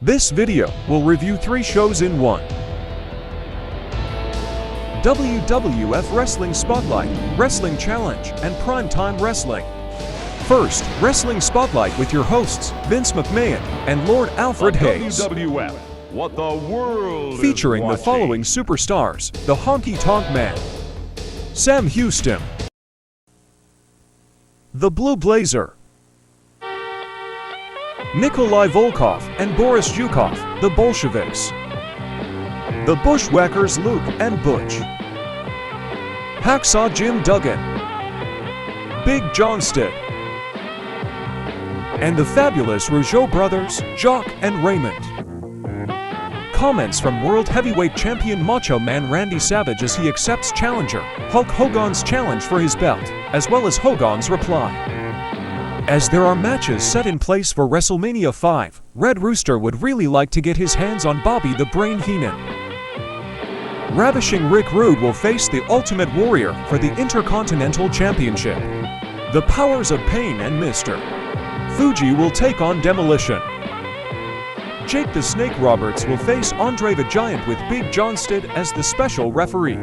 This video will review 3 shows in one. WWF Wrestling Spotlight, Wrestling Challenge, and Primetime Wrestling. First, Wrestling Spotlight with your hosts, Vince McMahon and Lord Alfred Hayes. WWF, what the world Featuring is the following superstars: the Honky Tonk Man, Sam Houston, the Blue Blazer, Nikolai Volkov and Boris Zhukov, the Bolsheviks, the Bushwhackers Luke and Butch, Hacksaw Jim Duggan, Big Johnstead, and the fabulous Rougeau brothers, Jacques and Raymond. Comments from World Heavyweight Champion Macho Man Randy Savage as he accepts challenger Hulk Hogan's challenge for his belt, as well as Hogan's reply. As there are matches set in place for WrestleMania 5, Red Rooster would really like to get his hands on Bobby the Brain Heenan. Ravishing Rick Rude will face the Ultimate Warrior for the Intercontinental Championship. The Powers of Pain and Mr. Fuji will take on Demolition. Jake the Snake Roberts will face Andre the Giant with Big Johnstead as the special referee.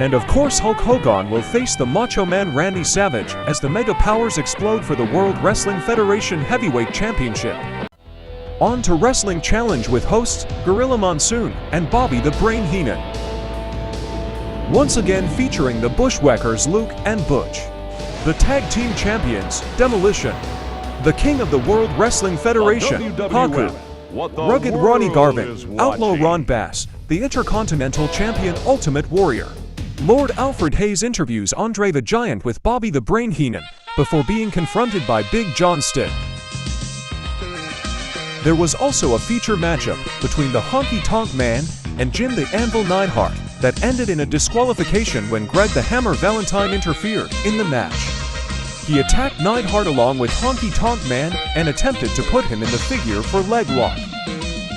And of course Hulk Hogan will face the Macho Man Randy Savage as the Mega Powers explode for the World Wrestling Federation Heavyweight Championship. On to Wrestling Challenge with hosts Gorilla Monsoon and Bobby the Brain Heenan. Once again featuring the Bushwhackers Luke and Butch, the Tag Team Champions Demolition, the King of the World Wrestling Federation Haku, Rugged Ronnie Garvin, Outlaw Ron Bass, the Intercontinental Champion Ultimate Warrior. Lord Alfred Hayes interviews Andre the Giant with Bobby the Brain Heenan before being confronted by Big Johnstead. There was also a feature matchup between the Honky Tonk Man and Jim the Anvil Neidhart that ended in a disqualification when Greg the Hammer Valentine interfered in the match. He attacked Neidhart along with Honky Tonk Man and attempted to put him in the figure for leg lock.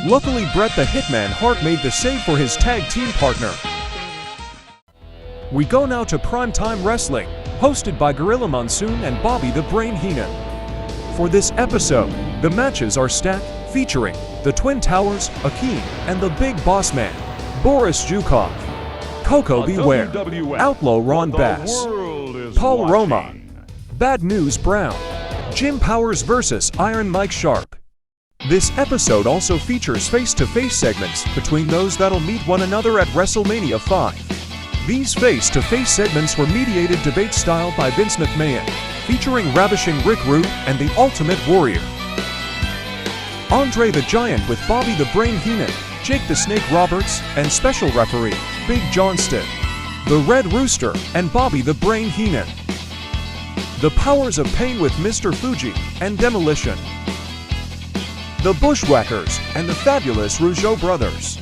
Luckily, Bret the Hitman Hart made the save for his tag team partner. We go now to Primetime Wrestling, hosted by Gorilla Monsoon and Bobby the Brain Heenan. For this episode, the matches are stacked, featuring the Twin Towers, Akeem, and the Big Boss Man, Boris Zhukov, Coco Beware, Outlaw Ron Bass, Paul Roma, Bad News Brown, Jim Powers vs. Iron Mike Sharp. This episode also features face-to-face segments between those that'll meet one another at WrestleMania 5. These face-to-face segments were mediated debate style by Vince McMahon, featuring Ravishing Rick Rude and the Ultimate Warrior, Andre the Giant with Bobby the Brain Heenan, Jake the Snake Roberts, and special referee Big Johnstead, the Red Rooster and Bobby the Brain Heenan, the Powers of Pain with Mr. Fuji and Demolition, the Bushwhackers and the fabulous Rougeau brothers,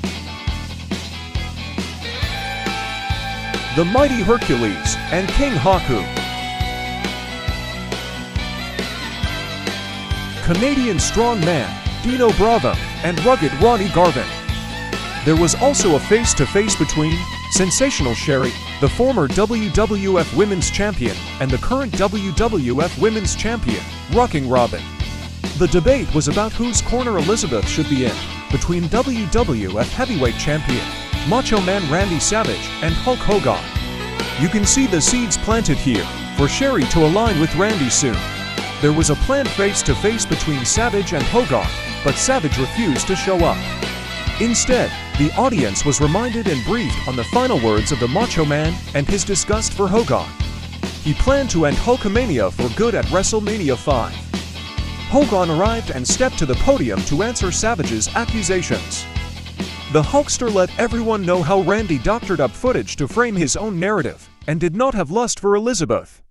the Mighty Hercules and King Haku, Canadian Strongman Dino Bravo and Rugged Ronnie Garvin. There was also a face-to-face between Sensational Sherry, the former WWF Women's Champion, and the current WWF Women's Champion, Rocking Robin. The debate was about whose corner Elizabeth should be in, between WWF Heavyweight Champion Macho Man Randy Savage and Hulk Hogan. You can see the seeds planted here for Sherry to align with Randy soon. There was a planned face-to-face between Savage and Hogan, but Savage refused to show up. Instead, the audience was reminded and briefed on the final words of the Macho Man and his disgust for Hogan. He planned to end Hulkamania for good at WrestleMania 5. Hogan arrived and stepped to the podium to answer Savage's accusations. The Hulkster let everyone know how Randy doctored up footage to frame his own narrative and did not have lust for Elizabeth.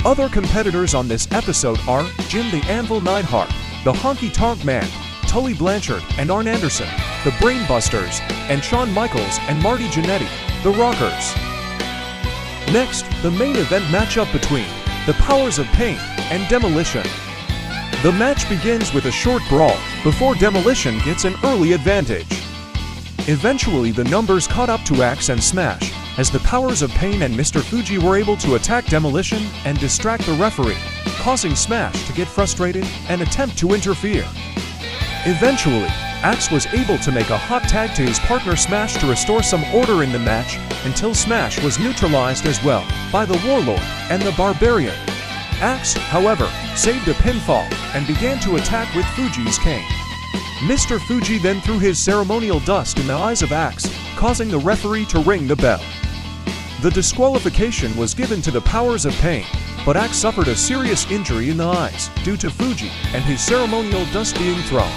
Other competitors on this episode are Jim the Anvil Neidhart, the Honky Tonk Man, Tully Blanchard and Arn Anderson, the Brainbusters, and Shawn Michaels and Marty Jannetty, the Rockers. Next, the main event matchup between the Powers of Pain and Demolition. The match begins with a short brawl before Demolition gets an early advantage. Eventually, the numbers caught up to Axe and Smash as the Powers of Pain and Mr. Fuji were able to attack Demolition and distract the referee, causing Smash to get frustrated and attempt to interfere. Eventually, Axe was able to make a hot tag to his partner Smash to restore some order in the match until Smash was neutralized as well by the Warlord and the Barbarian. Axe, however, saved a pinfall and began to attack with Fuji's cane. Mr. Fuji then threw his ceremonial dust in the eyes of Axe, causing the referee to ring the bell. The disqualification was given to the Powers of Pain, but Axe suffered a serious injury in the eyes due to Fuji and his ceremonial dust being thrown.